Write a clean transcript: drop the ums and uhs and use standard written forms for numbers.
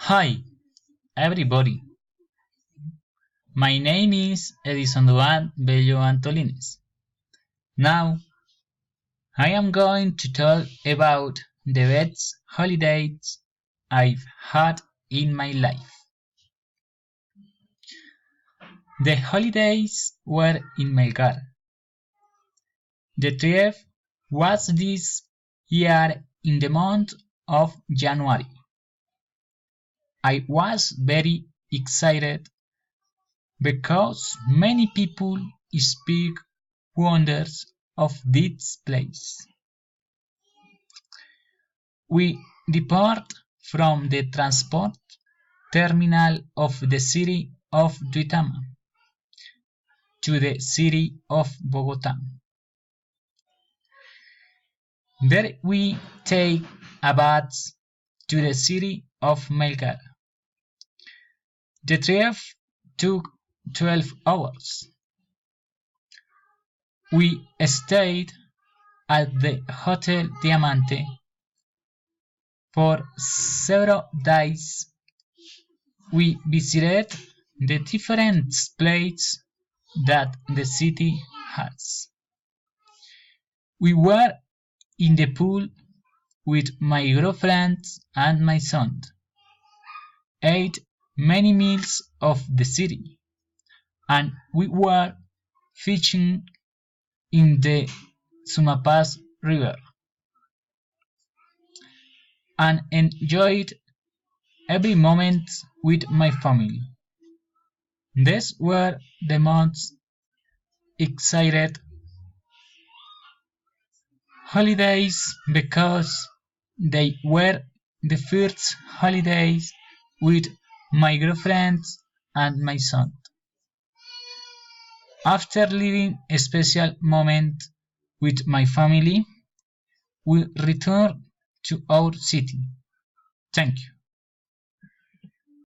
Hi, everybody. My name is Edison Duan Bello Antolines. Now, I am going to talk about the best holidays I've had in my life. The holidays were in Melgar. The trip was this year in the month of January. I was very excited because many people speak wonders of this place. We depart from the transport terminal of the city of Duitama to the city of Bogota. There we take a bus to the city of Melgar. The trip took 12 hours. We stayed at the Hotel Diamante for several days. We visited the different places that the city has. We were in the pool with my girlfriend and my son, ate many meals of the city, and we were fishing in the Sumapaz River and enjoyed every moment with my family. These were the most excited holidays because they were the first holidays with my girlfriend and my son. After living a special moment with my family, we returned to our city. Thank you.